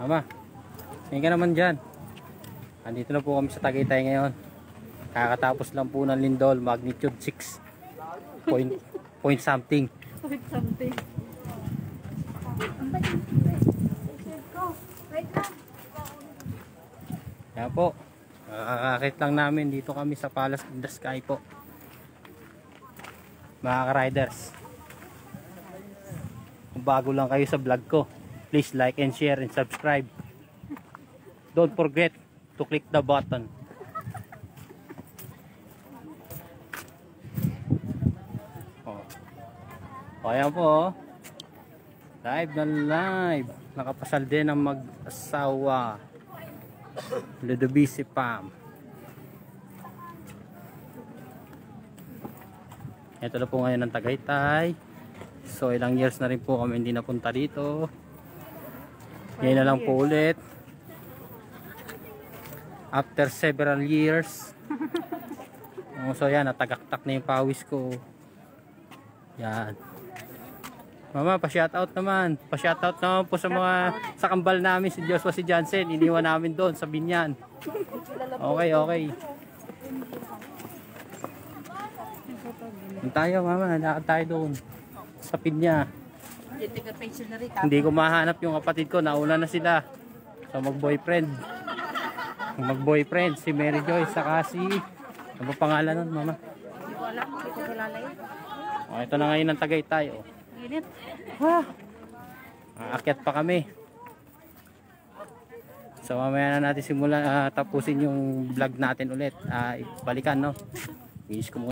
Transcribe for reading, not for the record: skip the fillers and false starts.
Mama, tingin ka naman dyan. Andito na po kami sa Tagaytay ngayon. Kakatapos lang po ng lindol, magnitude 6 point something. Point something. Kaya po, kakakit lang namin dito kami sa Palace of the Sky po. Mga ka-riders, kung bago lang kayo sa vlog ko, please like and share and subscribe. Don't forget to click the button. O ayan po, live na live. Nakapasal din ang mag-asawa, Ludovici Pam. Ito na po ngayon ng Tagaytay. So ilang years na rin po kami hindi napunta dito. Ngayon na lang po ulit, after several years. So yan, natagaktak na yung pawis ko. Yan. Mama, pa-shoutout naman. Pa-shoutout naman po sa mga sa kambal namin, si Joshua, si Jansen. Iniwan namin doon sa Binyan. Okay, okay. Tayo, mama. Lakad tayo doon sa Pinya. Hindi ko mahanap yung kapatid ko. Nauna na sila. So mag-boyfriend. Mag-boyfriend. Si Mary Joyce, saka si... Ano pangalan nun, mama? Hindi ko alam. Hindi ko kilala yun. O, ito na ngayon ng Tagaytay. O. Init. Aakyat pa kami. So mamaya na natin simulan, tapusin yung vlog natin ulit. Balikan, no? Finish ko muna.